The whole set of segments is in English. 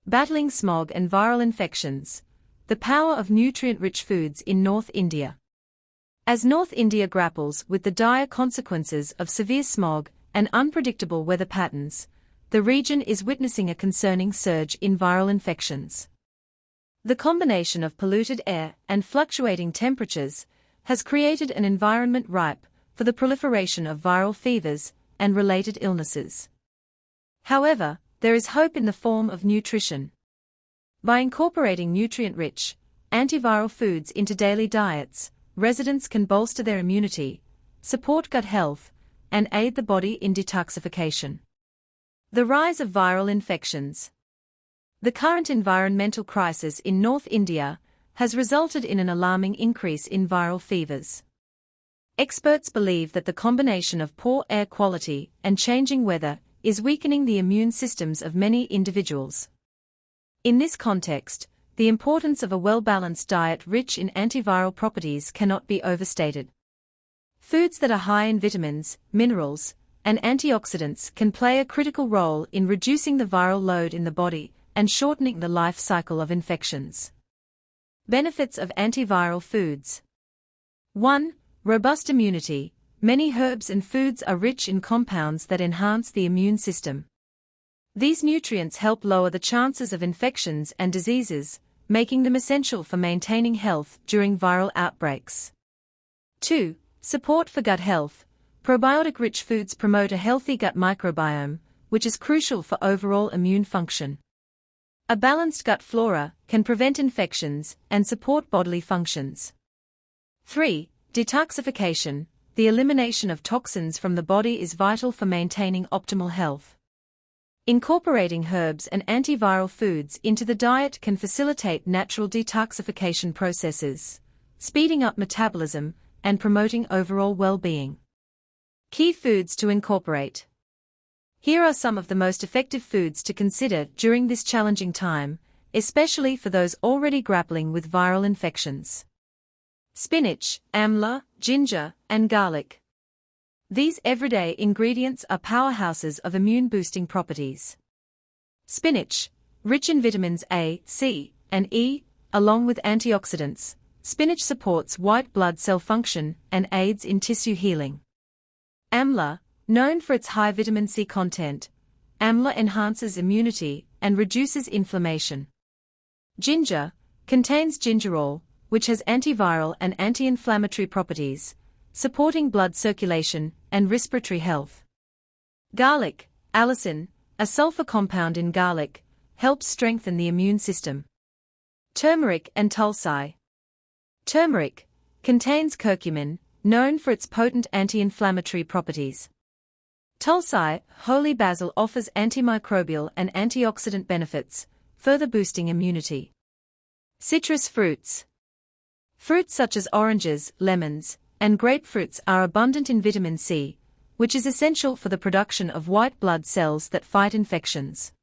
Battling smog and viral infections. The power of nutrient-rich foods in North India. As North India grapples with the dire consequences of severe smog and unpredictable weather patterns, the region is witnessing a concerning surge in viral infections. The combination of polluted air and fluctuating temperatures has created an environment ripe for the proliferation of viral fevers and related illnesses. However, there is hope in the form of nutrition. By incorporating nutrient-rich, antiviral foods into daily diets, residents can bolster their immunity, support gut health, and aid the body in detoxification. The rise of viral infections. The current environmental crisis in North India has resulted in an alarming increase in viral fevers. Experts believe that the combination of poor air quality and changing weather is weakening the immune systems of many individuals. In this context, the importance of a well-balanced diet rich in antiviral properties cannot be overstated. Foods that are high in vitamins, minerals, and antioxidants can play a critical role in reducing the viral load in the body and shortening the life cycle of infections. Benefits of antiviral foods. 1. Robust immunity. Many herbs and foods are rich in compounds that enhance the immune system. These nutrients help lower the chances of infections and diseases, making them essential for maintaining health during viral outbreaks. 2. Support for gut health. Probiotic-rich foods promote a healthy gut microbiome, which is crucial for overall immune function. A balanced gut flora can prevent infections and support bodily functions. 3. Detoxification. The elimination of toxins from the body is vital for maintaining optimal health. Incorporating herbs and antiviral foods into the diet can facilitate natural detoxification processes, speeding up metabolism and promoting overall well-being. Key foods to incorporate. Here are some of the most effective foods to consider during this challenging time, especially for those already grappling with viral infections. Spinach, amla, ginger, and garlic. These everyday ingredients are powerhouses of immune-boosting properties. Spinach, rich in vitamins A, C, and E, along with antioxidants, spinach supports white blood cell function and aids in tissue healing. Amla, known for its high vitamin C content, amla enhances immunity and reduces inflammation. Ginger, contains gingerol, which has antiviral and anti-inflammatory properties, supporting blood circulation and respiratory health. Garlic, allicin, a sulfur compound in garlic, helps strengthen the immune system. Turmeric and tulsi. Turmeric contains curcumin, known for its potent anti-inflammatory properties. Tulsi, holy basil, offers antimicrobial and antioxidant benefits, further boosting immunity. Citrus fruits. Fruits such as oranges, lemons, and grapefruits are abundant in vitamin C, which is essential for the production of white blood cells that fight infections.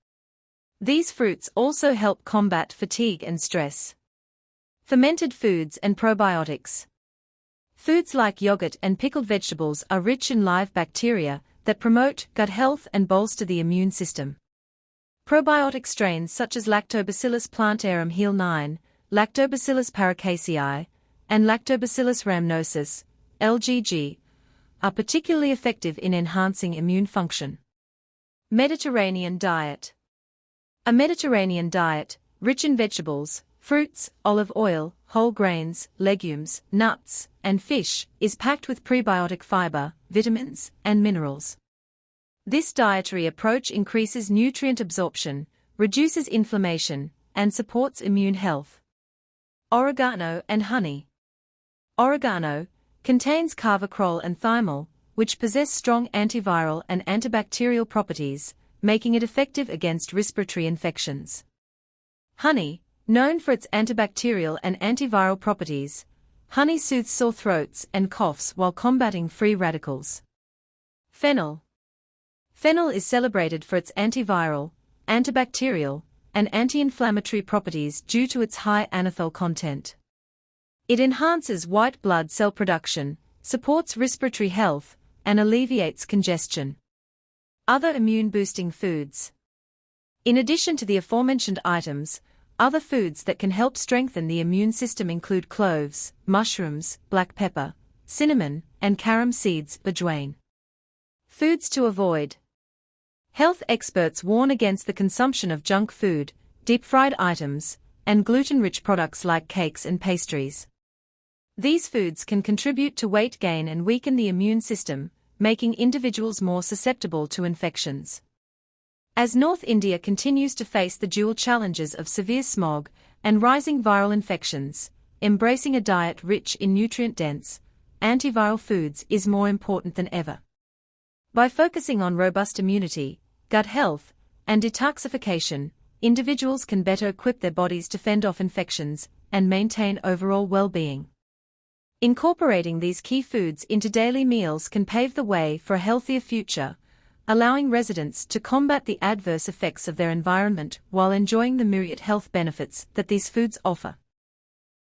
These fruits also help combat fatigue and stress. Fermented foods and probiotics. Foods like yogurt and pickled vegetables are rich in live bacteria that promote gut health and bolster the immune system. Probiotic strains such as Lactobacillus plantarum Heal 9, Lactobacillus paracasei, and Lactobacillus rhamnosus, LGG, are particularly effective in enhancing immune function. Mediterranean diet. A Mediterranean diet, rich in vegetables, fruits, olive oil, whole grains, legumes, nuts, and fish, is packed with prebiotic fiber, vitamins, and minerals. This dietary approach increases nutrient absorption, reduces inflammation, and supports immune health. Oregano and honey. Oregano contains carvacrol and thymol, which possess strong antiviral and antibacterial properties, making it effective against respiratory infections. Honey, known for its antibacterial and antiviral properties, honey soothes sore throats and coughs while combating free radicals. Fennel. Fennel is celebrated for its antiviral, antibacterial, and anti-inflammatory properties due to its high anethol content. It enhances white blood cell production, supports respiratory health, and alleviates congestion. Other immune-boosting foods. In addition to the aforementioned items, other foods that can help strengthen the immune system include cloves, mushrooms, black pepper, cinnamon, and carom seeds, bajwain. Foods to avoid. Health experts warn against the consumption of junk food, deep-fried items, and gluten-rich products like cakes and pastries. These foods can contribute to weight gain and weaken the immune system, making individuals more susceptible to infections. As North India continues to face the dual challenges of severe smog and rising viral infections, embracing a diet rich in nutrient-dense, antiviral foods is more important than ever. By focusing on robust immunity, gut health, and detoxification, individuals can better equip their bodies to fend off infections and maintain overall well-being. Incorporating these key foods into daily meals can pave the way for a healthier future, allowing residents to combat the adverse effects of their environment while enjoying the myriad health benefits that these foods offer.